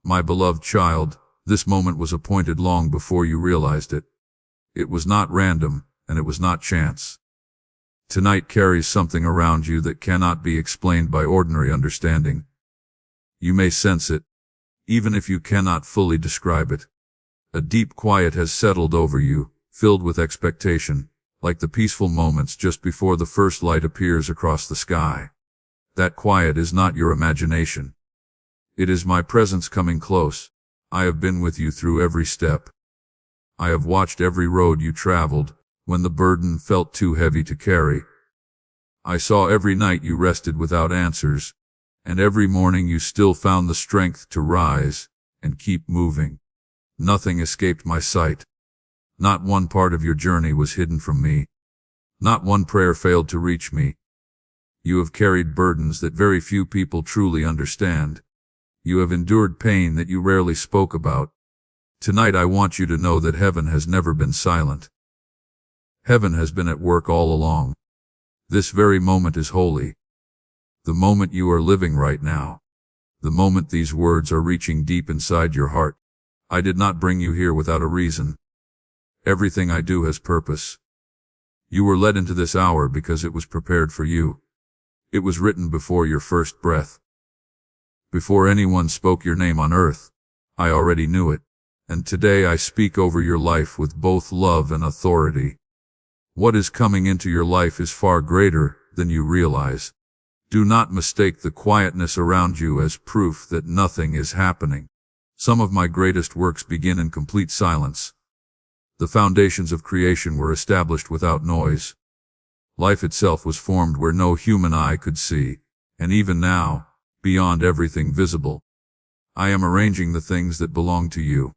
My beloved child, this moment was appointed long before you realized it. It was not random, and it was not chance. Tonight carries something around you that cannot be explained by ordinary understanding. You may sense it, even if you cannot fully describe it. A deep quiet has settled over you, filled with expectation, like the peaceful moments just before the first light appears across the sky. That quiet is not your imagination. It is my presence coming close. I have been with you through every step. I have watched every road you traveled, when the burden felt too heavy to carry. I saw every night you rested without answers, and every morning you still found the strength to rise and keep moving. Nothing escaped my sight. Not one part of your journey was hidden from me. Not one prayer failed to reach me. You have carried burdens that very few people truly understand. You have endured pain that you rarely spoke about. Tonight I want you to know that heaven has never been silent. Heaven has been at work all along. This very moment is holy. The moment you are living right now. The moment these words are reaching deep inside your heart. I did not bring you here without a reason. Everything I do has purpose. You were led into this hour because it was prepared for you. It was written before your first breath. Before anyone spoke your name on earth, I already knew it, and today I speak over your life with both love and authority. What is coming into your life is far greater than you realize. Do not mistake the quietness around you as proof that nothing is happening. Some of my greatest works begin in complete silence. The foundations of creation were established without noise. Life itself was formed where no human eye could see, and even now, beyond everything visible, I am arranging the things that belong to you.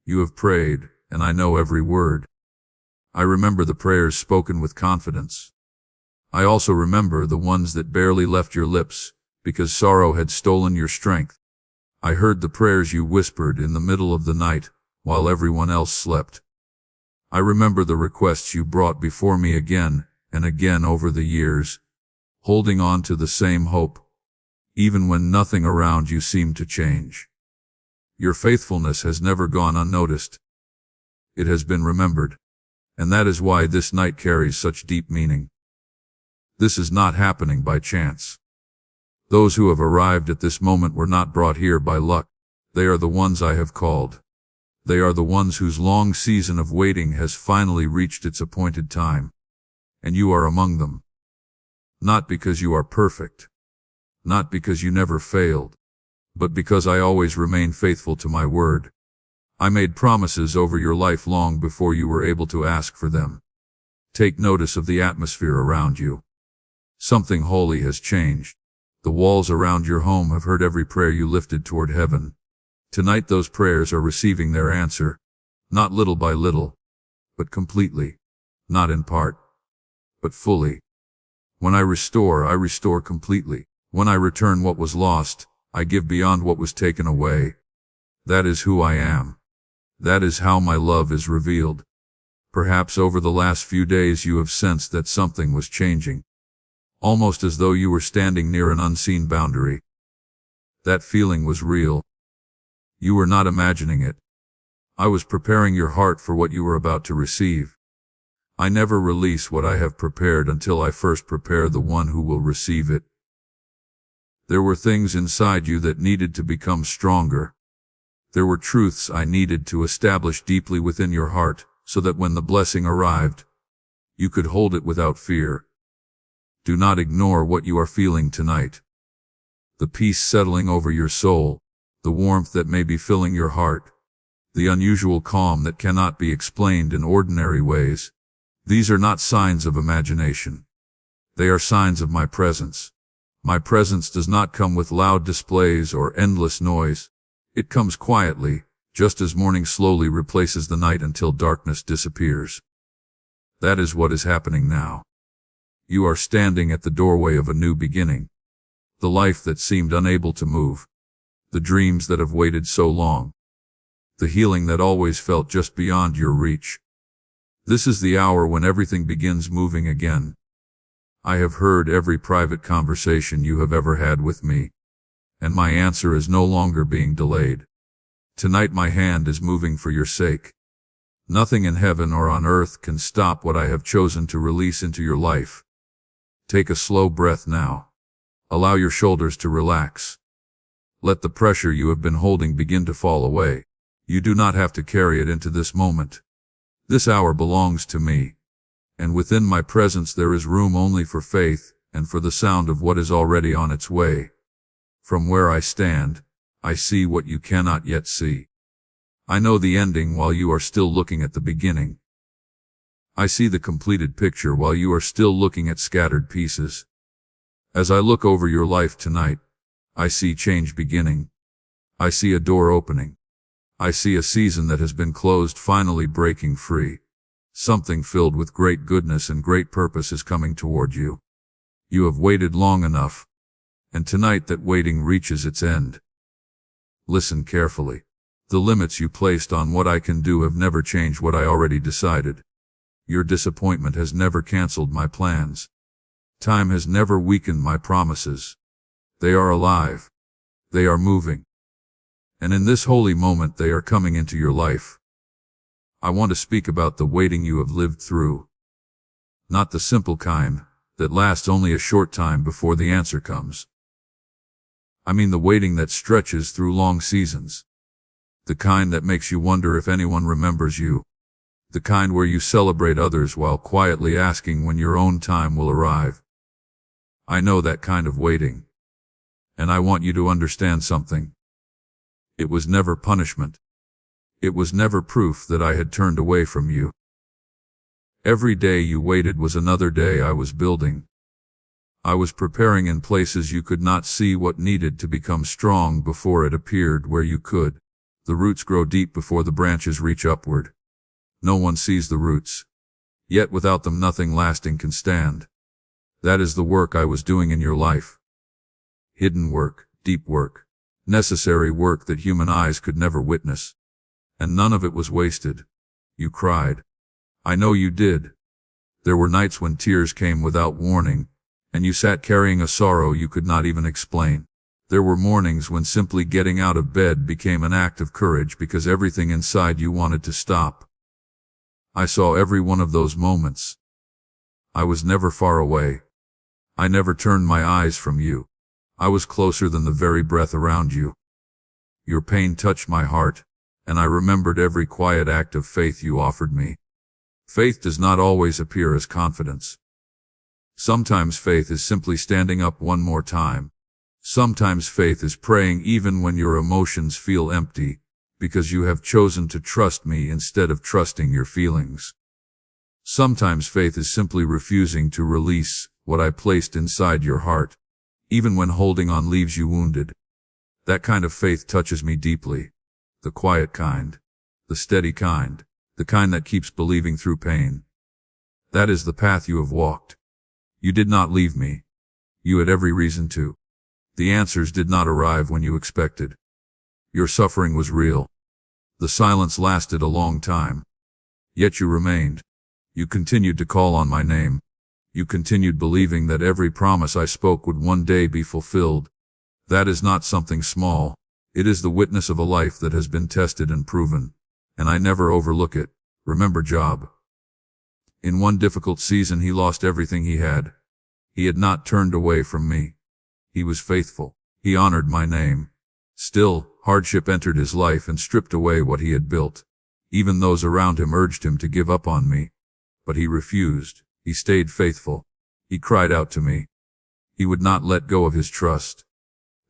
You have prayed, and I know every word. I remember the prayers spoken with confidence. I also remember the ones that barely left your lips, because sorrow had stolen your strength. I heard the prayers you whispered in the middle of the night, while everyone else slept. I remember the requests you brought before me again and again over the years, holding on to the same hope, even when nothing around you seemed to change. Your faithfulness has never gone unnoticed. It has been remembered, and that is why this night carries such deep meaning. This is not happening by chance. Those who have arrived at this moment were not brought here by luck. They are the ones I have called. They are the ones whose long season of waiting has finally reached its appointed time. And you are among them. Not because you are perfect. Not because you never failed. But because I always remain faithful to my word. I made promises over your life long before you were able to ask for them. Take notice of the atmosphere around you. Something holy has changed. The walls around your home have heard every prayer you lifted toward heaven. Tonight those prayers are receiving their answer, not little by little, but completely, not in part, but fully. When I restore completely. When I return what was lost, I give beyond what was taken away. That is who I am. That is how my love is revealed. Perhaps over the last few days you have sensed that something was changing. Almost as though you were standing near an unseen boundary. That feeling was real. You were not imagining it. I was preparing your heart for what you were about to receive. I never release what I have prepared until I first prepare the one who will receive it. There were things inside you that needed to become stronger. There were truths I needed to establish deeply within your heart, so that when the blessing arrived, you could hold it without fear. Do not ignore what you are feeling tonight. The peace settling over your soul, the warmth that may be filling your heart, the unusual calm that cannot be explained in ordinary ways. These are not signs of imagination. They are signs of my presence. My presence does not come with loud displays or endless noise. It comes quietly, just as morning slowly replaces the night until darkness disappears. That is what is happening now. You are standing at the doorway of a new beginning. The life that seemed unable to move. The dreams that have waited so long. The healing that always felt just beyond your reach. This is the hour when everything begins moving again. I have heard every private conversation you have ever had with me. and my answer is no longer being delayed. Tonight my hand is moving for your sake. Nothing in heaven or on earth can stop what I have chosen to release into your life. Take a slow breath now. Allow your shoulders to relax. Let the pressure you have been holding begin to fall away. You do not have to carry it into this moment. This hour belongs to me, and within my presence there is room only for faith and for the sound of what is already on its way. From where I stand, I see what you cannot yet see. I know the ending while you are still looking at the beginning. I see the completed picture while you are still looking at scattered pieces. As I look over your life tonight, I see change beginning. I see a door opening. I see a season that has been closed finally breaking free. Something filled with great goodness and great purpose is coming toward you. You have waited long enough, and tonight that waiting reaches its end. Listen carefully. The limits you placed on what I can do have never changed what I already decided. Your disappointment has never canceled my plans. Time has never weakened my promises. They are alive. They are moving. And in this holy moment they are coming into your life. I want to speak about the waiting you have lived through. Not the simple kind that lasts only a short time before the answer comes. I mean the waiting that stretches through long seasons. The kind that makes you wonder if anyone remembers you. The kind where you celebrate others while quietly asking when your own time will arrive. I know that kind of waiting. And I want you to understand something. It was never punishment. It was never proof that I had turned away from you. Every day you waited was another day I was building. I was preparing in places you could not see what needed to become strong before it appeared where you could. The roots grow deep before the branches reach upward. No one sees the roots. Yet without them nothing lasting can stand. That is the work I was doing in your life. Hidden work, deep work, necessary work that human eyes could never witness. And none of it was wasted. You cried. I know you did. There were nights when tears came without warning, and you sat carrying a sorrow you could not even explain. There were mornings when simply getting out of bed became an act of courage because everything inside you wanted to stop. I saw every one of those moments. I was never far away. I never turned my eyes from you. I was closer than the very breath around you. Your pain touched my heart, and I remembered every quiet act of faith you offered me. Faith does not always appear as confidence. Sometimes faith is simply standing up one more time. Sometimes faith is praying even when your emotions feel empty, because you have chosen to trust me instead of trusting your feelings. Sometimes faith is simply refusing to release what I placed inside your heart, even when holding on leaves you wounded. That kind of faith touches me deeply. The quiet kind, the steady kind, the kind that keeps believing through pain. That is the path you have walked. You did not leave me. You had every reason to. The answers did not arrive when you expected. Your suffering was real. The silence lasted a long time. Yet you remained. You continued to call on my name. You continued believing that every promise I spoke would one day be fulfilled. That is not something small. It is the witness of a life that has been tested and proven. And I never overlook it. Remember Job. In one difficult season he lost everything he had. He had not turned away from me. He was faithful. He honored my name. Still, hardship entered his life and stripped away what he had built. Even those around him urged him to give up on me. But he refused. He stayed faithful. He cried out to me. He would not let go of his trust.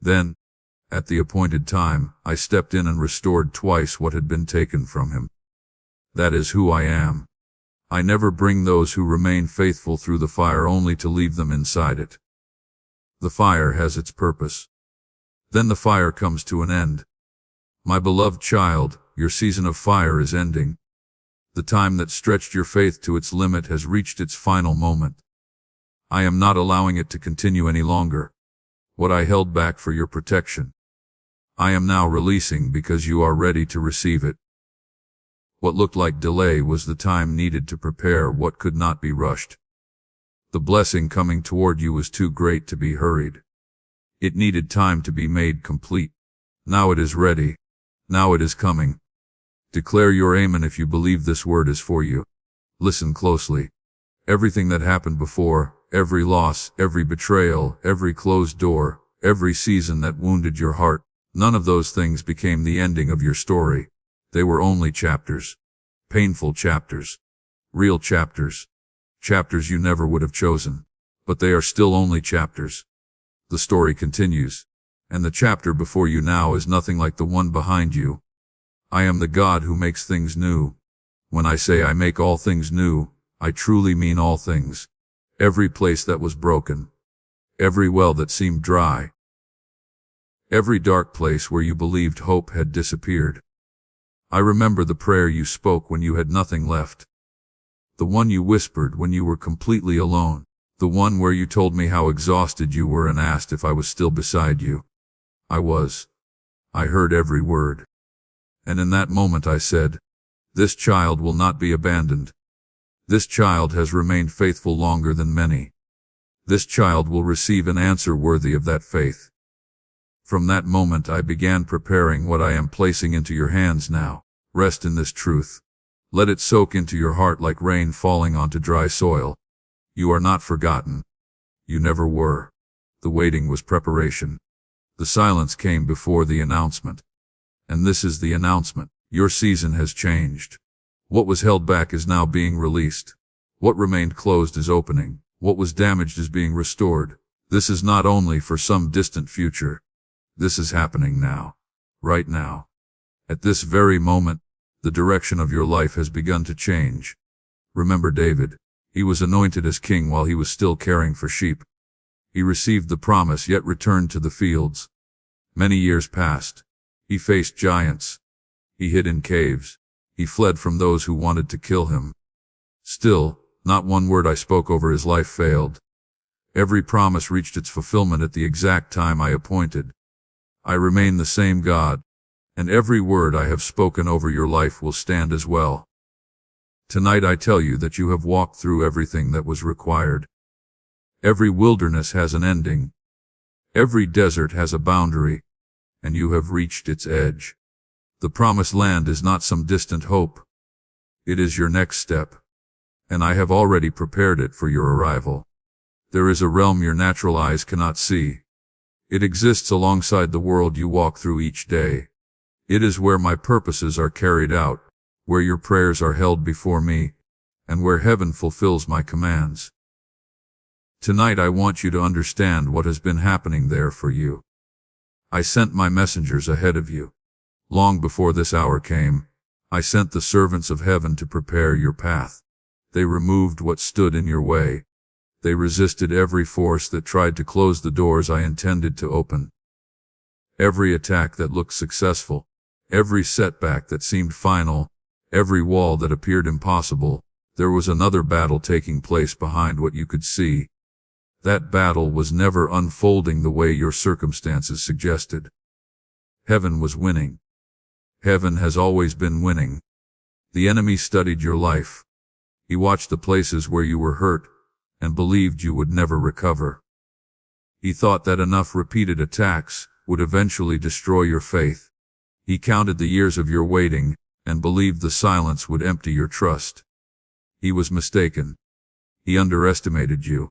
Then, at the appointed time, I stepped in and restored twice what had been taken from him. That is who I am. I never bring those who remain faithful through the fire only to leave them inside it. The fire has its purpose. Then the fire comes to an end. My beloved child, your season of fire is ending. The time that stretched your faith to its limit has reached its final moment. I am not allowing it to continue any longer. What I held back for your protection, I am now releasing because you are ready to receive it. What looked like delay was the time needed to prepare what could not be rushed. The blessing coming toward you was too great to be hurried. It needed time to be made complete. Now it is ready. Now it is coming. Declare your amen if you believe this word is for you. Listen closely. Everything that happened before, every loss, every betrayal, every closed door, every season that wounded your heart, none of those things became the ending of your story. They were only chapters. Painful chapters. Real chapters. Chapters you never would have chosen. But they are still only chapters. The story continues. And the chapter before you now is nothing like the one behind you. I am the God who makes things new. When I say I make all things new, I truly mean all things. Every place that was broken. Every well that seemed dry. Every dark place where you believed hope had disappeared. I remember the prayer you spoke when you had nothing left. The one you whispered when you were completely alone. The one where you told me how exhausted you were and asked if I was still beside you. I was. I heard every word. And in that moment I said, this child will not be abandoned. This child has remained faithful longer than many. This child will receive an answer worthy of that faith. From that moment I began preparing what I am placing into your hands now. Rest in this truth. Let it soak into your heart like rain falling onto dry soil. You are not forgotten. You never were. The waiting was preparation. The silence came before the announcement. And this is the announcement. Your season has changed. What was held back is now being released. What remained closed is opening. What was damaged is being restored. This is not only for some distant future. This is happening now. Right now. At this very moment, the direction of your life has begun to change. Remember David. He was anointed as king while he was still caring for sheep. He received the promise yet returned to the fields. Many years passed. He faced giants. He hid in caves. He fled from those who wanted to kill him. Still, not one word I spoke over his life failed. Every promise reached its fulfillment at the exact time I appointed. I remain the same God, and every word I have spoken over your life will stand as well. Tonight I tell you that you have walked through everything that was required. Every wilderness has an ending. Every desert has a boundary, and you have reached its edge. The promised land is not some distant hope. It is your next step, and I have already prepared it for your arrival. There is a realm your natural eyes cannot see. It exists alongside the world you walk through each day. It is where my purposes are carried out, where your prayers are held before me, and where heaven fulfills my commands. Tonight I want you to understand what has been happening there for you. I sent my messengers ahead of you. Long before this hour came, I sent the servants of heaven to prepare your path. They removed what stood in your way. They resisted every force that tried to close the doors I intended to open. Every attack that looked successful, every setback that seemed final, every wall that appeared impossible, there was another battle taking place behind what you could see. That battle was never unfolding the way your circumstances suggested. Heaven was winning. Heaven has always been winning. The enemy studied your life. He watched the places where you were hurt, and believed you would never recover. He thought that enough repeated attacks would eventually destroy your faith. He counted the years of your waiting, and believed the silence would empty your trust. He was mistaken. He underestimated you.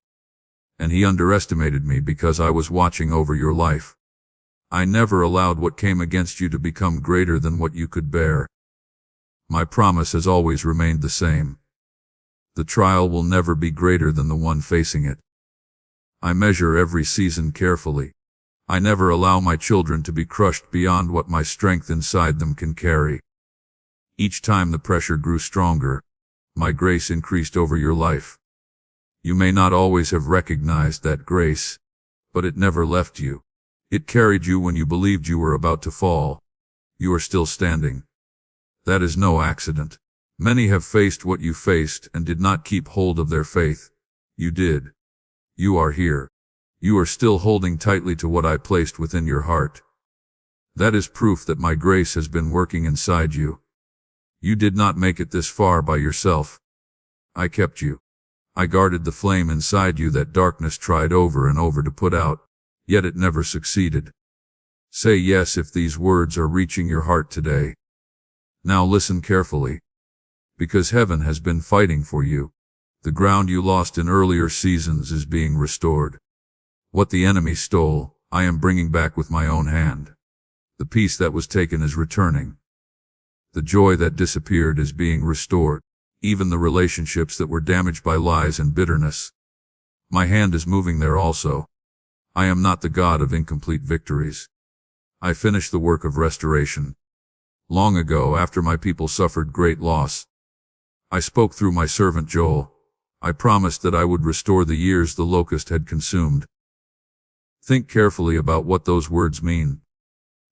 And he underestimated me because I was watching over your life. I never allowed what came against you to become greater than what you could bear. My promise has always remained the same. The trial will never be greater than the one facing it. I measure every season carefully. I never allow my children to be crushed beyond what my strength inside them can carry. Each time the pressure grew stronger, my grace increased over your life. You may not always have recognized that grace, but it never left you. It carried you when you believed you were about to fall. You are still standing. That is no accident. Many have faced what you faced and did not keep hold of their faith. You did. You are here. You are still holding tightly to what I placed within your heart. That is proof that my grace has been working inside you. You did not make it this far by yourself. I kept you. I guarded the flame inside you that darkness tried over and over to put out. yet it never succeeded. Say yes if these words are reaching your heart today. Now listen carefully. Because heaven has been fighting for you. The ground you lost in earlier seasons is being restored. What the enemy stole, I am bringing back with my own hand. The peace that was taken is returning. The joy that disappeared is being restored. Even the relationships that were damaged by lies and bitterness. My hand is moving there also. I am not the God of incomplete victories. I finished the work of restoration. Long ago, after my people suffered great loss, I spoke through my servant Joel. I promised that I would restore the years the locust had consumed. Think carefully about what those words mean.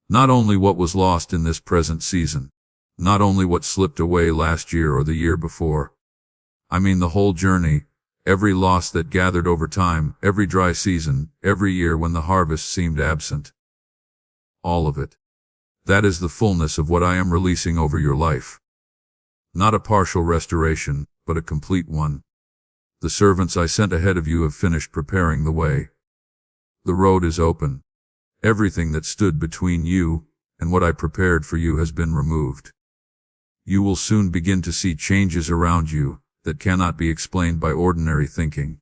Not only what was lost in this present season, not only what slipped away last year or the year before. I mean the whole journey, every loss that gathered over time, every dry season, every year when the harvest seemed absent. All of it. That is the fullness of what I am releasing over your life. Not a partial restoration, but a complete one. The servants I sent ahead of you have finished preparing the way. The road is open. Everything that stood between you and what I prepared for you has been removed. You will soon begin to see changes around you that cannot be explained by ordinary thinking.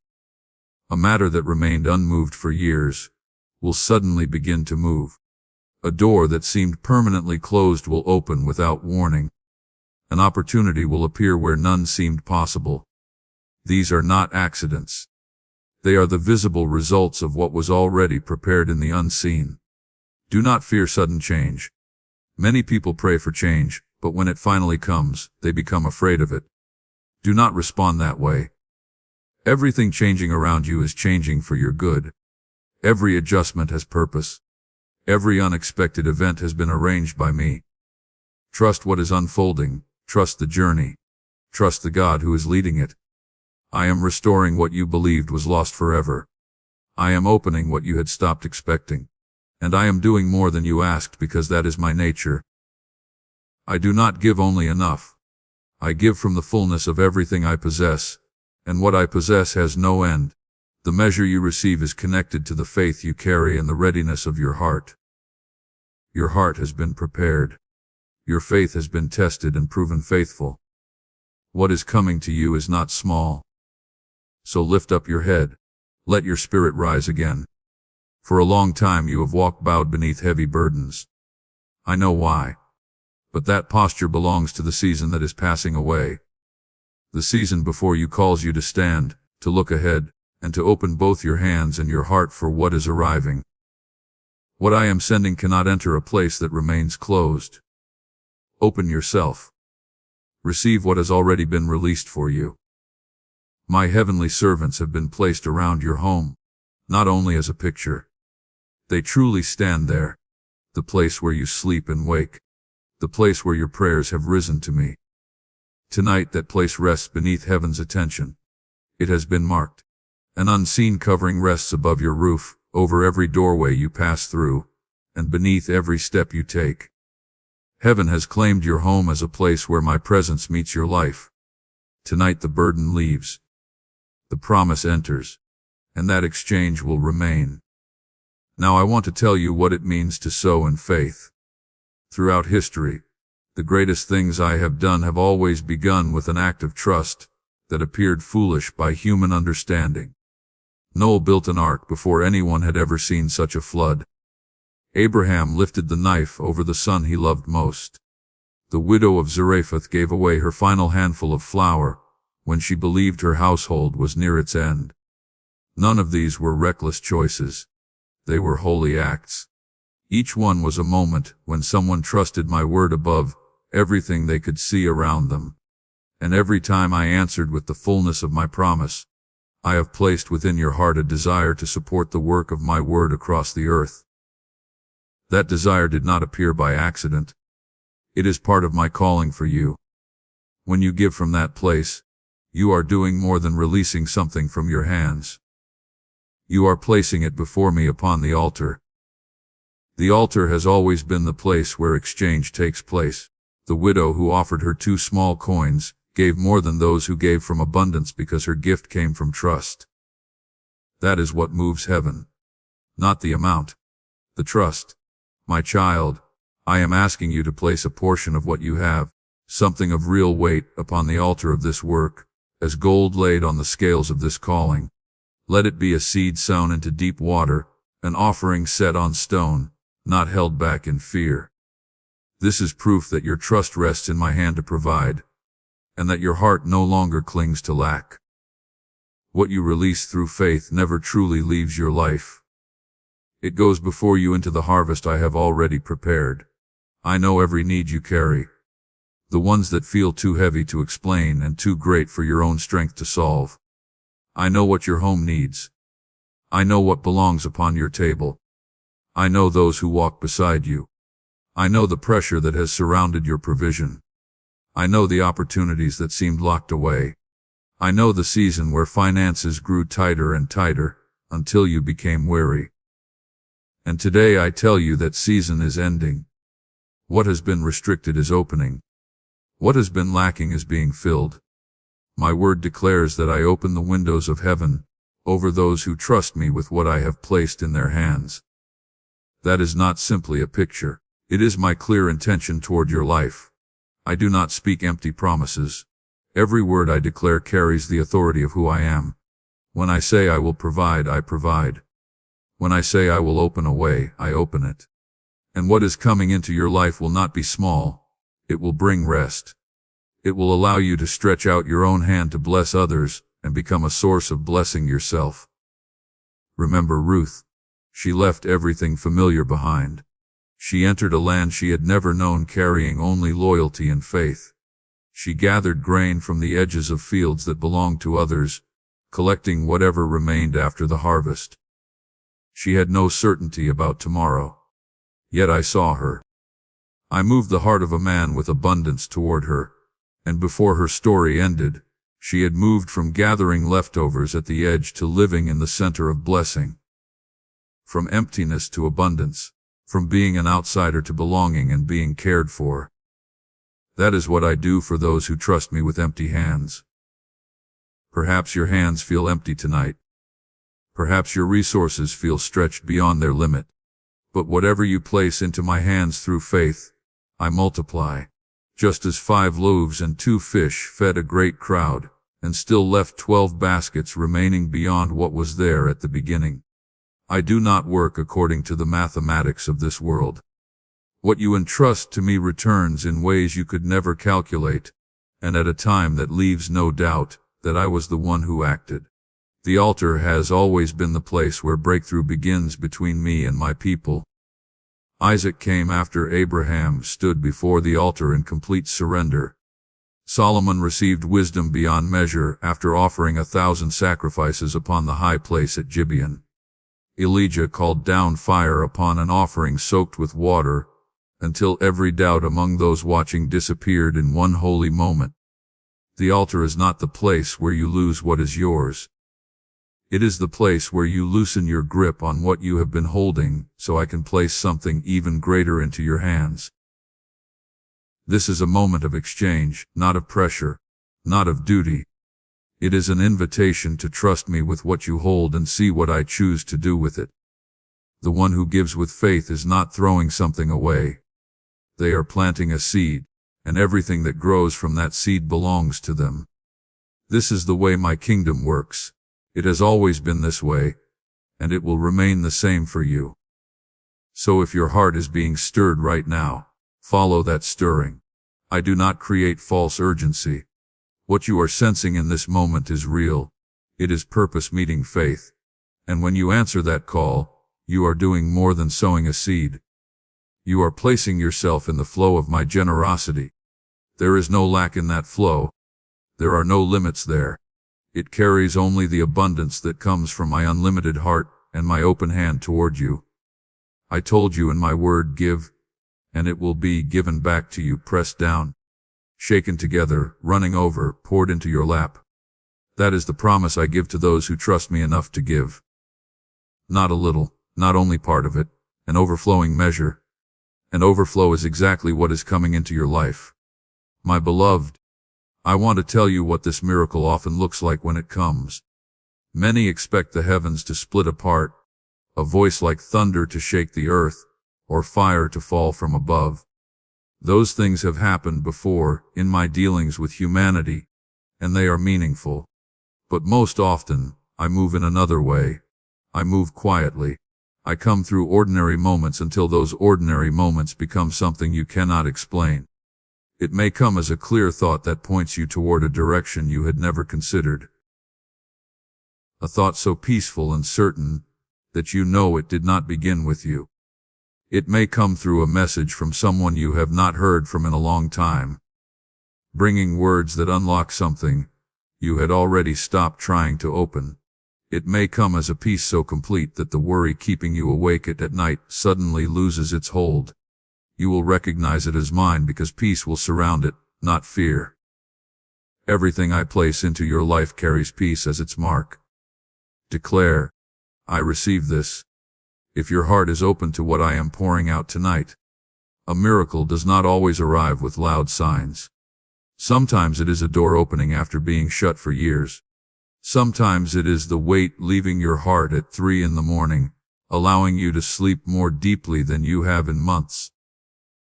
A matter that remained unmoved for years will suddenly begin to move. A door that seemed permanently closed will open without warning. An opportunity will appear where none seemed possible. These are not accidents. They are the visible results of what was already prepared in the unseen. Do not fear sudden change. Many people pray for change, but when it finally comes, they become afraid of it. Do not respond that way. Everything changing around you is changing for your good. Every adjustment has purpose. Every unexpected event has been arranged by me. Trust what is unfolding. Trust the journey. Trust the God who is leading it. I am restoring what you believed was lost forever. I am opening what you had stopped expecting. And I am doing more than you asked because that is my nature. I do not give only enough. I give from the fullness of everything I possess, and what I possess has no end. The measure you receive is connected to the faith you carry and the readiness of your heart. Your heart has been prepared. Your faith has been tested and proven faithful. What is coming to you is not small. So lift up your head. Let your spirit rise again. For a long time you have walked bowed beneath heavy burdens. I know why. But that posture belongs to the season that is passing away. The season before you calls you to stand, to look ahead, and to open both your hands and your heart for what is arriving. What I am sending cannot enter a place that remains closed. Open yourself. Receive what has already been released for you. My heavenly servants have been placed around your home, not only as a picture. They truly stand there, the place where you sleep and wake, the place where your prayers have risen to me. Tonight that place rests beneath heaven's attention. It has been marked. An unseen covering rests above your roof, over every doorway you pass through, and beneath every step you take. Heaven has claimed your home as a place where my presence meets your life. Tonight the burden leaves. The promise enters, and that exchange will remain. Now I want to tell you what it means to sow in faith. Throughout history, the greatest things I have done have always begun with an act of trust that appeared foolish by human understanding. Noah built an ark before anyone had ever seen such a flood. Abraham lifted the knife over the son he loved most. The widow of Zarephath gave away her final handful of flour when she believed her household was near its end. None of these were reckless choices. They were holy acts. Each one was a moment when someone trusted my word above everything they could see around them. And every time I answered with the fullness of my promise, I have placed within your heart a desire to support the work of my word across the earth. That desire did not appear by accident. It is part of my calling for you. When you give from that place, you are doing more than releasing something from your hands. You are placing it before me upon the altar. The altar has always been the place where exchange takes place. The widow who offered her 2 small coins gave more than those who gave from abundance because her gift came from trust. That is what moves heaven. not the amount. The trust. My child, I am asking you to place a portion of what you have, something of real weight, upon the altar of this work, as gold laid on the scales of this calling. Let it be a seed sown into deep water, an offering set on stone, not held back in fear. This is proof that your trust rests in my hand to provide, and that your heart no longer clings to lack. What you release through faith never truly leaves your life. It goes before you into the harvest I have already prepared. I know every need you carry, the ones that feel too heavy to explain and too great for your own strength to solve. I know what your home needs. I know what belongs upon your table. I know those who walk beside you. I know the pressure that has surrounded your provision. I know the opportunities that seemed locked away. I know the season where finances grew tighter and tighter, until you became weary. And today I tell you that season is ending. What has been restricted is opening. What has been lacking is being filled. My word declares that I open the windows of heaven over those who trust me with what I have placed in their hands. That is not simply a picture. It is my clear intention toward your life. I do not speak empty promises. Every word I declare carries the authority of who I am. When I say I will provide, I provide. When I say I will open a way, I open it. And what is coming into your life will not be small. It will bring rest. It will allow you to stretch out your own hand to bless others and become a source of blessing yourself. Remember Ruth. She left everything familiar behind. She entered a land she had never known, carrying only loyalty and faith. She gathered grain from the edges of fields that belonged to others, collecting whatever remained after the harvest. She had no certainty about tomorrow. Yet I saw her. I moved the heart of a man with abundance toward her, and before her story ended, she had moved from gathering leftovers at the edge to living in the center of blessing. From emptiness to abundance, from being an outsider to belonging and being cared for. That is what I do for those who trust me with empty hands. Perhaps your hands feel empty tonight. Perhaps your resources feel stretched beyond their limit. But whatever you place into my hands through faith, I multiply. Just as 5 loaves and 2 fish fed a great crowd, and still left 12 baskets remaining beyond what was there at the beginning. I do not work according to the mathematics of this world. What you entrust to me returns in ways you could never calculate, and at a time that leaves no doubt that I was the one who acted. The altar has always been the place where breakthrough begins between me and my people. Isaac came after Abraham stood before the altar in complete surrender. Solomon received wisdom beyond measure after offering 1,000 sacrifices upon the high place at Gibeon. Elijah called down fire upon an offering soaked with water, until every doubt among those watching disappeared in one holy moment. The altar is not the place where you lose what is yours. It is the place where you loosen your grip on what you have been holding, so I can place something even greater into your hands. This is a moment of exchange, not of pressure, not of duty. It is an invitation to trust me with what you hold and see what I choose to do with it. The one who gives with faith is not throwing something away. They are planting a seed, and everything that grows from that seed belongs to them. This is the way my kingdom works. It has always been this way, and it will remain the same for you. So if your heart is being stirred right now, follow that stirring. I do not create false urgency. What you are sensing in this moment is real. It is purpose meeting faith. And when you answer that call, you are doing more than sowing a seed. You are placing yourself in the flow of my generosity. There is no lack in that flow. There are no limits there. It carries only the abundance that comes from my unlimited heart and my open hand toward you. I told you in my word, give, and it will be given back to you, pressed down, shaken together, running over, poured into your lap. That is the promise I give to those who trust me enough to give. Not a little, not only part of it, an overflowing measure. An overflow is exactly what is coming into your life. My beloved, I want to tell you what this miracle often looks like when it comes. Many expect the heavens to split apart, a voice like thunder to shake the earth, or fire to fall from above. Those things have happened before in my dealings with humanity, and they are meaningful. But most often, I move in another way. I move quietly. I come through ordinary moments until those ordinary moments become something you cannot explain. It may come as a clear thought that points you toward a direction you had never considered. A thought so peaceful and certain that you know it did not begin with you. It may come through a message from someone you have not heard from in a long time, bringing words that unlock something you had already stopped trying to open. It may come as a peace so complete that the worry keeping you awake at night suddenly loses its hold. You will recognize it as mine because peace will surround it, not fear. Everything I place into your life carries peace as its mark. Declare, I receive this. If your heart is open to what I am pouring out tonight. A miracle does not always arrive with loud signs. Sometimes it is a door opening after being shut for years. Sometimes it is the weight leaving your heart at 3 a.m, allowing you to sleep more deeply than you have in months.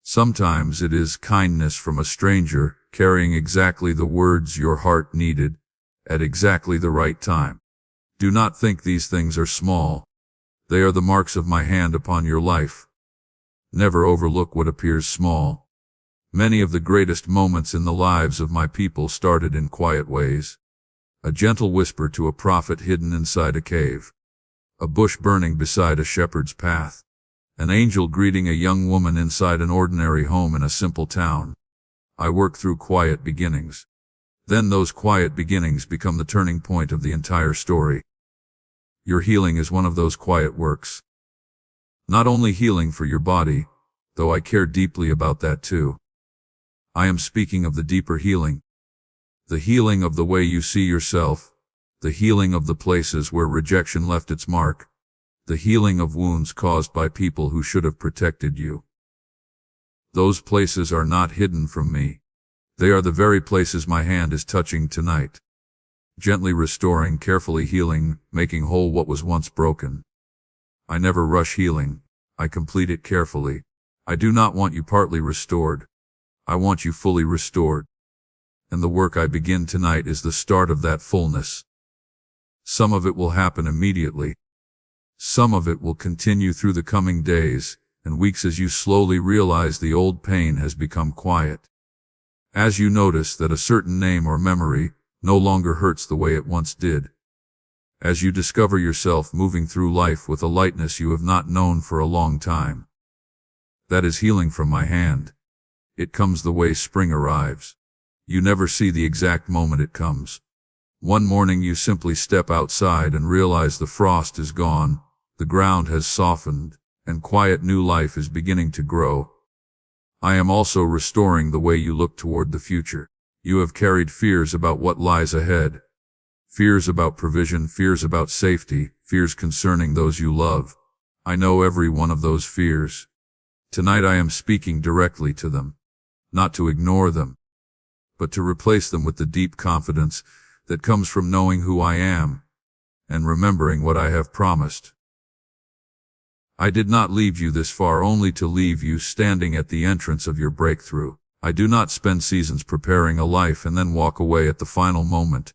Sometimes it is kindness from a stranger, carrying exactly the words your heart needed, at exactly the right time. Do not think these things are small. They are the marks of my hand upon your life. Never overlook what appears small. Many of the greatest moments in the lives of my people started in quiet ways. A gentle whisper to a prophet hidden inside a cave. A bush burning beside a shepherd's path. An angel greeting a young woman inside an ordinary home in a simple town. I work through quiet beginnings. Then those quiet beginnings become the turning point of the entire story. Your healing is one of those quiet works. Not only healing for your body, though I care deeply about that too. I am speaking of the deeper healing. The healing of the way you see yourself, the healing of the places where rejection left its mark, the healing of wounds caused by people who should have protected you. Those places are not hidden from me. They are the very places my hand is touching tonight. Gently restoring, carefully healing, making whole what was once broken. I never rush healing. I complete it carefully. I do not want you partly restored. I want you fully restored. And the work I begin tonight is the start of that fullness. Some of it will happen immediately. Some of it will continue through the coming days and weeks as you slowly realize the old pain has become quiet. As you notice that a certain name or memory no longer hurts the way it once did. As you discover yourself moving through life with a lightness you have not known for a long time. That is healing from my hand. It comes the way spring arrives. You never see the exact moment it comes. One morning you simply step outside and realize the frost is gone, the ground has softened, and quiet new life is beginning to grow. I am also restoring the way you look toward the future. You have carried fears about what lies ahead. Fears about provision, fears about safety, fears concerning those you love. I know every one of those fears. Tonight I am speaking directly to them. Not to ignore them, but to replace them with the deep confidence that comes from knowing who I am and remembering what I have promised. I did not leave you this far only to leave you standing at the entrance of your breakthrough. I do not spend seasons preparing a life and then walk away at the final moment.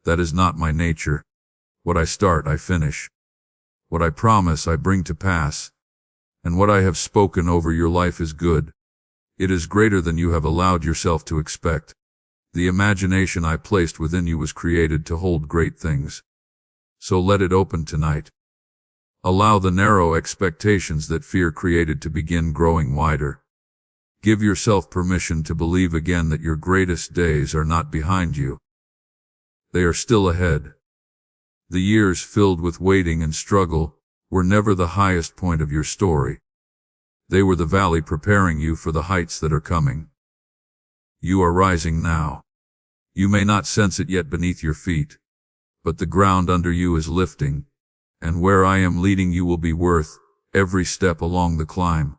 That is not my nature. What I start, I finish. What I promise, I bring to pass. And what I have spoken over your life is good. It is greater than you have allowed yourself to expect. The imagination I placed within you was created to hold great things. So let it open tonight. Allow the narrow expectations that fear created to begin growing wider. Give yourself permission to believe again that your greatest days are not behind you. They are still ahead. The years filled with waiting and struggle were never the highest point of your story. They were the valley preparing you for the heights that are coming. You are rising now. You may not sense it yet beneath your feet, but the ground under you is lifting, and where I am leading you will be worth every step along the climb.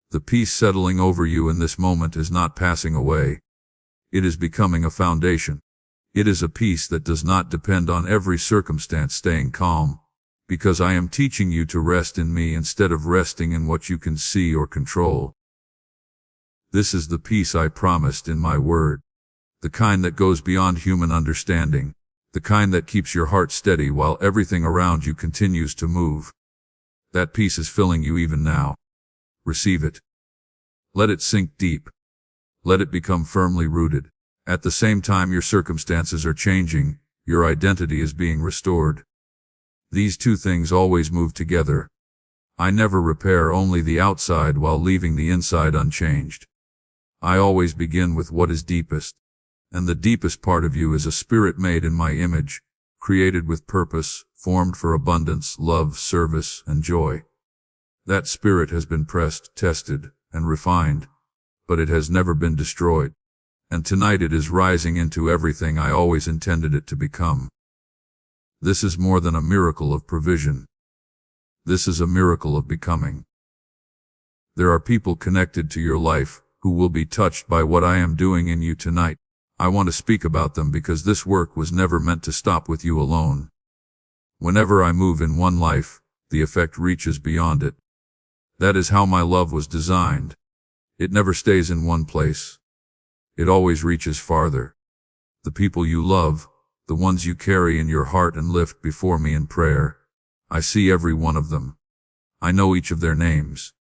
The peace settling over you in this moment is not passing away. It is becoming a foundation. It is a peace that does not depend on every circumstance staying calm. because I am teaching you to rest in me instead of resting in what you can see or control. This is the peace I promised in my word, the kind that goes beyond human understanding, the kind that keeps your heart steady while everything around you continues to move. That peace is filling you even now. Receive it. Let it sink deep. Let it become firmly rooted. At the same time your circumstances are changing, your identity is being restored. These two things always move together. I never repair only the outside while leaving the inside unchanged. I always begin with what is deepest. And the deepest part of you is a spirit made in my image, created with purpose, formed for abundance, love, service, and joy. That spirit has been pressed, tested, and refined, but it has never been destroyed. And tonight it is rising into everything I always intended it to become. This is more than a miracle of provision. This is a miracle of becoming. There are people connected to your life who will be touched by what I am doing in you tonight. I want to speak about them because this work was never meant to stop with you alone. Whenever I move in one life, the effect reaches beyond it. That is how my love was designed. It never stays in one place. It always reaches farther. The people you love, the ones you carry in your heart and lift before me in prayer, I see every one of them. I know each of their names.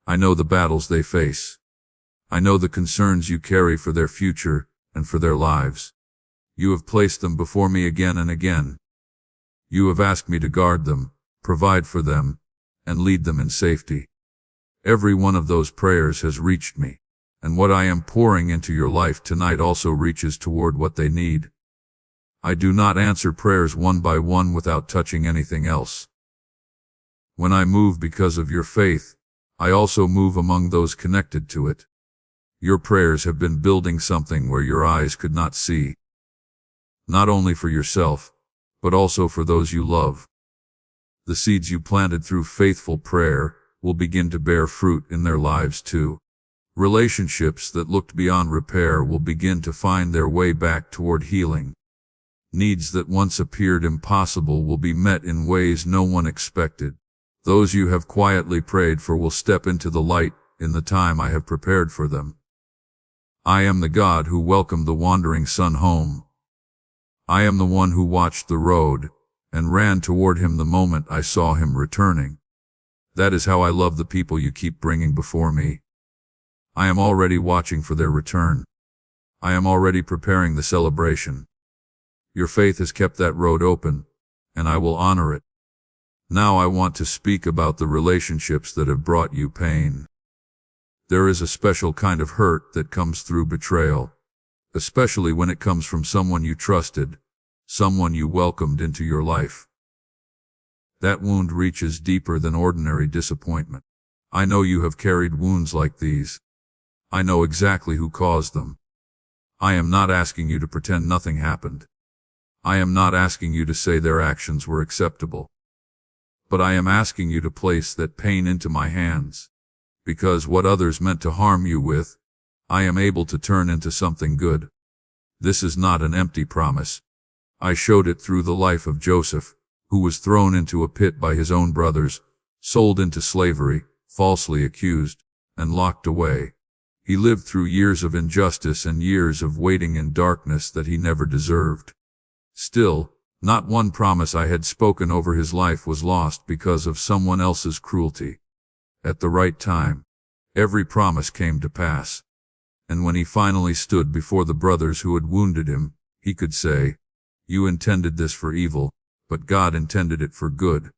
I know the battles they face. I know the concerns you carry for their future and for their lives. You have placed them before me again and again. You have asked me to guard them, provide for them, and lead them in safety. Every one of those prayers has reached me, and what I am pouring into your life tonight also reaches toward what they need. I do not answer prayers one by one without touching anything else. When I move because of your faith, I also move among those connected to it. Your prayers have been building something where your eyes could not see. Not only for yourself, but also for those you love. The seeds you planted through faithful prayer will begin to bear fruit in their lives too. Relationships that looked beyond repair will begin to find their way back toward healing. Needs that once appeared impossible will be met in ways no one expected. Those you have quietly prayed for will step into the light in the time I have prepared for them. I am the God who welcomed the wandering son home. I am the one who watched the road and ran toward him the moment I saw him returning. That is how I love the people you keep bringing before me. I am already watching for their return. I am already preparing the celebration. Your faith has kept that road open, and I will honor it. Now I want to speak about the relationships that have brought you pain. There is a special kind of hurt that comes through betrayal, especially when it comes from someone you trusted, someone you welcomed into your life. That wound reaches deeper than ordinary disappointment. I know you have carried wounds like these. I know exactly who caused them. I am not asking you to pretend nothing happened. I am not asking you to say their actions were acceptable. But I am asking you to place that pain into my hands. Because what others meant to harm you with, I am able to turn into something good. This is not an empty promise. I showed it through the life of Joseph, who was thrown into a pit by his own brothers, sold into slavery, falsely accused, and locked away. He lived through years of injustice and years of waiting in darkness that he never deserved. Still, not one promise I had spoken over his life was lost because of someone else's cruelty. At the right time, every promise came to pass. And when he finally stood before the brothers who had wounded him, he could say, "You intended this for evil, but God intended it for good."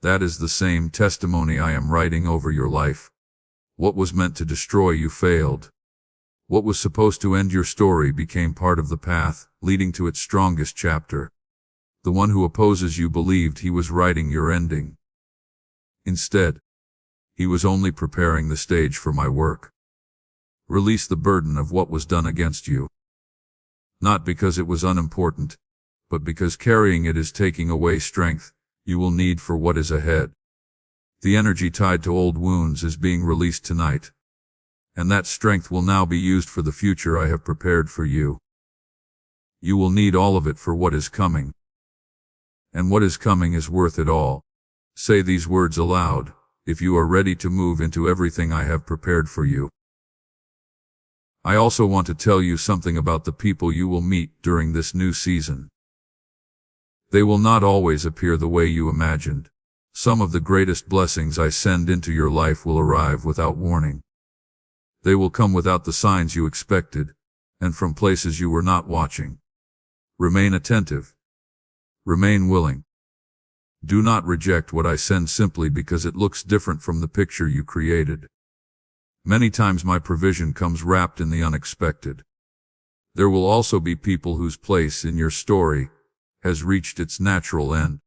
That is the same testimony I am writing over your life. What was meant to destroy you failed. What was supposed to end your story became part of the path, leading to its strongest chapter. The one who opposes you believed he was writing your ending. Instead, he was only preparing the stage for my work. Release the burden of what was done against you. Not because it was unimportant, but because carrying it is taking away strength you will need for what is ahead. The energy tied to old wounds is being released tonight. And that strength will now be used for the future I have prepared for you. You will need all of it for what is coming. and what is coming is worth it all. Say these words aloud, if you are ready to move into everything I have prepared for you. I also want to tell you something about the people you will meet during this new season. They will not always appear the way you imagined. Some of the greatest blessings I send into your life will arrive without warning. They will come without the signs you expected, and from places you were not watching. Remain attentive. Remain willing. Do not reject what I send simply because it looks different from the picture you created. Many times my provision comes wrapped in the unexpected. There will also be people whose place in your story has reached its natural end.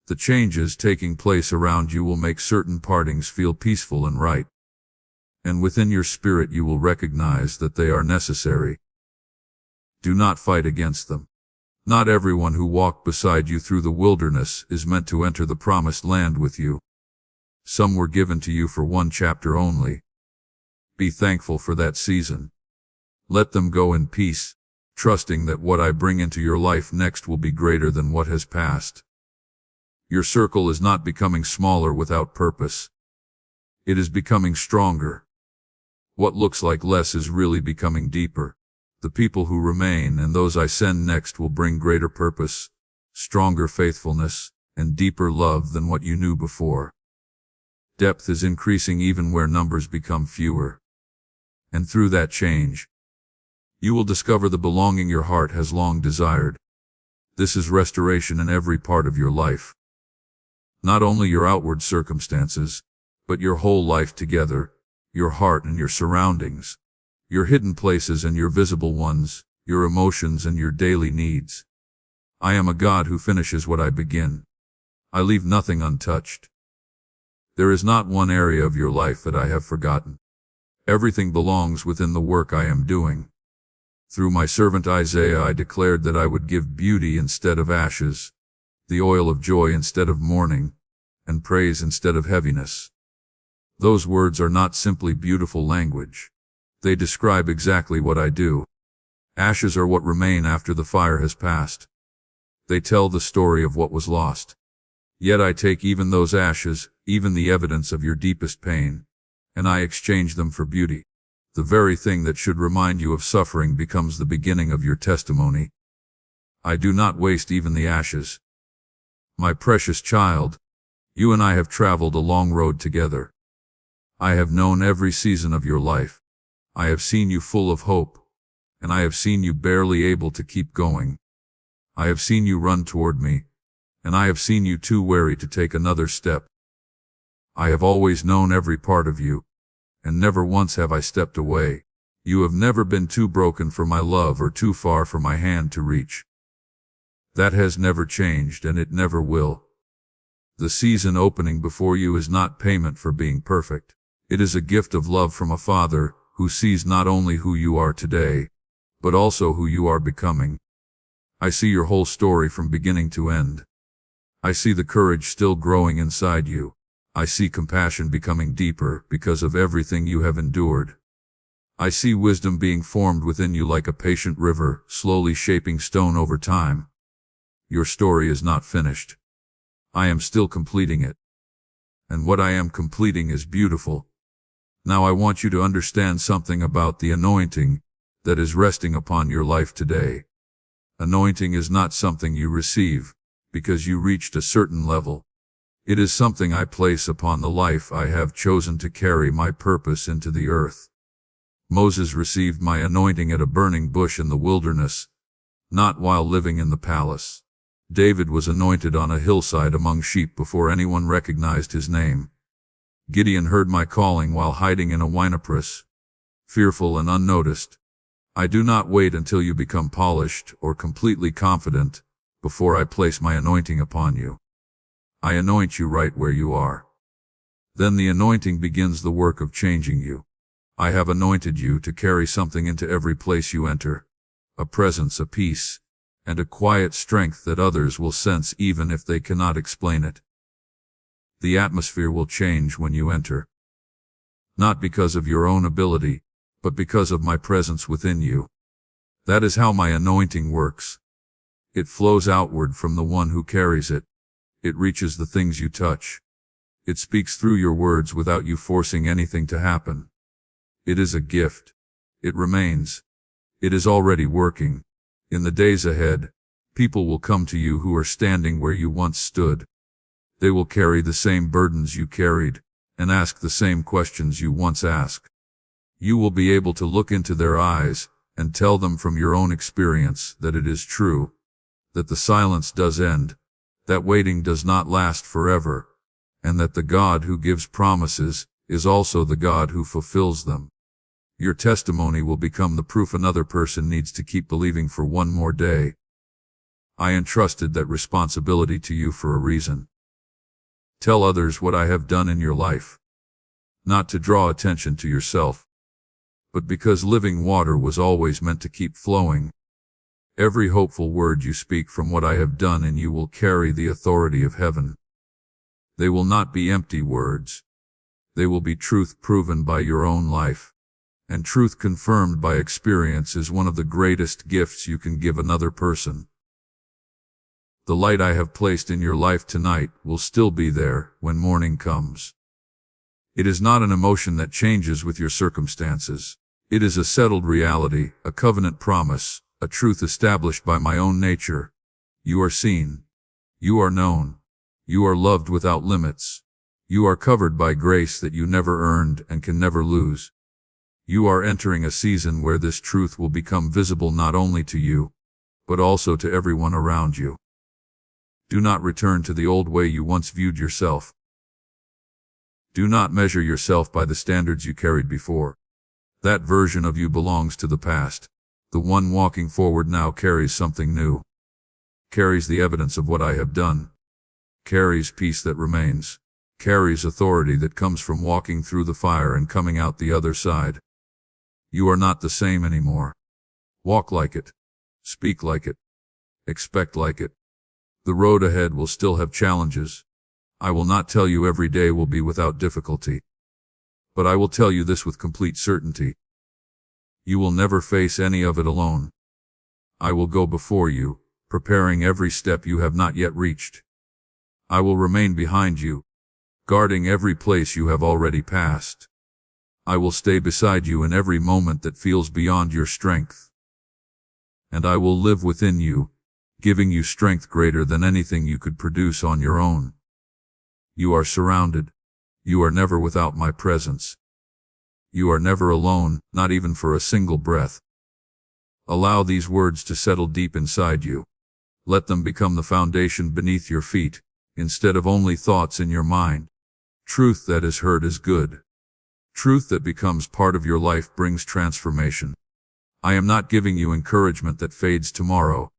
The changes taking place around you will make certain partings feel peaceful and right. And within your spirit you will recognize that they are necessary. Do not fight against them. Not everyone who walked beside you through the wilderness is meant to enter the promised land with you. Some were given to you for one chapter only. Be thankful for that season. Let them go in peace, trusting that what I bring into your life next will be greater than what has passed. Your circle is not becoming smaller without purpose. It is becoming stronger. What looks like less is really becoming deeper. The people who remain and those I send next will bring greater purpose, stronger faithfulness, and deeper love than what you knew before. Depth is increasing even where numbers become fewer. And through that change, you will discover the belonging your heart has long desired. This is restoration in every part of your life. Not only your outward circumstances, but your whole life together, your heart and your surroundings, your hidden places and your visible ones, your emotions and your daily needs. I am a God who finishes what I begin. I leave nothing untouched. There is not one area of your life that I have forgotten. Everything belongs within the work I am doing. Through my servant Isaiah I declared that I would give beauty instead of ashes, the oil of joy instead of mourning, and praise instead of heaviness. Those words are not simply beautiful language. They describe exactly what I do. Ashes are what remain after the fire has passed. They tell the story of what was lost. Yet I take even those ashes, even the evidence of your deepest pain, and I exchange them for beauty. The very thing that should remind you of suffering becomes the beginning of your testimony. I do not waste even the ashes. My precious child, you and I have traveled a long road together. I have known every season of your life. I have seen you full of hope, and I have seen you barely able to keep going. I have seen you run toward me, and I have seen you too wary to take another step. I have always known every part of you, and never once have I stepped away. You have never been too broken for my love or too far for my hand to reach. That has never changed, and it never will. The season opening before you is not payment for being perfect. It is a gift of love from a Father who sees not only who you are today, but also who you are becoming. I see your whole story from beginning to end. I see the courage still growing inside you. I see compassion becoming deeper because of everything you have endured. I see wisdom being formed within you like a patient river, slowly shaping stone over time. Your story is not finished. I am still completing it. And what I am completing is beautiful. Now I want you to understand something about the anointing that is resting upon your life today. Anointing is not something you receive because you reached a certain level. It is something I place upon the life I have chosen to carry my purpose into the earth. Moses received my anointing at a burning bush in the wilderness, not while living in the palace. David was anointed on a hillside among sheep before anyone recognized his name. Gideon heard my calling while hiding in a winepress, fearful and unnoticed. I do not wait until you become polished or completely confident before I place my anointing upon you. I anoint you right where you are. Then the anointing begins the work of changing you. I have anointed you to carry something into every place you enter, a presence, a peace, and a quiet strength that others will sense even if they cannot explain it. The atmosphere will change when you enter. Not because of your own ability, but because of my presence within you. That is how my anointing works. It flows outward from the one who carries it. It reaches the things you touch. It speaks through your words without you forcing anything to happen. It is a gift. It remains. It is already working. In the days ahead, people will come to you who are standing where you once stood. They will carry the same burdens you carried, and ask the same questions you once asked. You will be able to look into their eyes, and tell them from your own experience that it is true, that the silence does end, that waiting does not last forever, and that the God who gives promises is also the God who fulfills them. Your testimony will become the proof another person needs to keep believing for one more day. I entrusted that responsibility to you for a reason. Tell others what I have done in your life. Not to draw attention to yourself, but because living water was always meant to keep flowing. Every hopeful word you speak from what I have done in you will carry the authority of heaven. They will not be empty words. They will be truth proven by your own life. And truth confirmed by experience is one of the greatest gifts you can give another person. The light I have placed in your life tonight will still be there when morning comes. It is not an emotion that changes with your circumstances. It is a settled reality, a covenant promise, a truth established by my own nature. You are seen. You are known. You are loved without limits. You are covered by grace that you never earned and can never lose. You are entering a season where this truth will become visible not only to you, but also to everyone around you. Do not return to the old way you once viewed yourself. Do not measure yourself by the standards you carried before. That version of you belongs to the past. The one walking forward now carries something new. Carries the evidence of what I have done. Carries peace that remains. Carries authority that comes from walking through the fire and coming out the other side. You are not the same anymore. Walk like it. Speak like it. Expect like it. The road ahead will still have challenges. I will not tell you every day will be without difficulty. But I will tell you this with complete certainty. You will never face any of it alone. I will go before you, preparing every step you have not yet reached. I will remain behind you, guarding every place you have already passed. I will stay beside you in every moment that feels beyond your strength. And I will live within you, giving you strength greater than anything you could produce on your own. You are surrounded. You are never without my presence. You are never alone, not even for a single breath. Allow these words to settle deep inside you. Let them become the foundation beneath your feet, instead of only thoughts in your mind. Truth that is heard is good. Truth that becomes part of your life brings transformation. I am not giving you encouragement that fades tomorrow.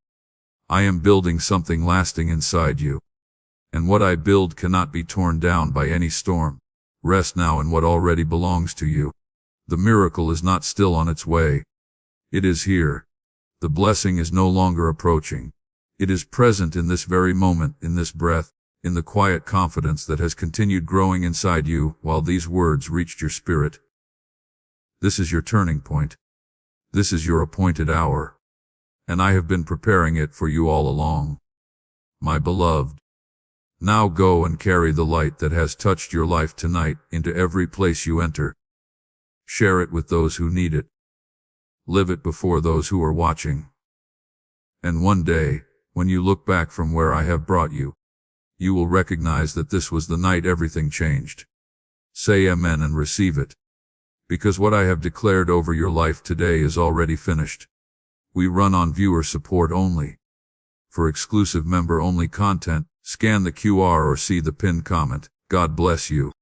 I am building something lasting inside you. And what I build cannot be torn down by any storm. Rest now in what already belongs to you. The miracle is not still on its way. It is here. The blessing is no longer approaching. It is present in this very moment, in this breath, in the quiet confidence that has continued growing inside you while these words reached your spirit. This is your turning point. This is your appointed hour. And I have been preparing it for you all along. My beloved, now go and carry the light that has touched your life tonight into every place you enter. Share it with those who need it. Live it before those who are watching. And one day, when you look back from where I have brought you, you will recognize that this was the night everything changed. Say amen and receive it. Because what I have declared over your life today is already finished. We run on viewer support only. For exclusive member-only content, scan the QR or see the pinned comment. God bless you.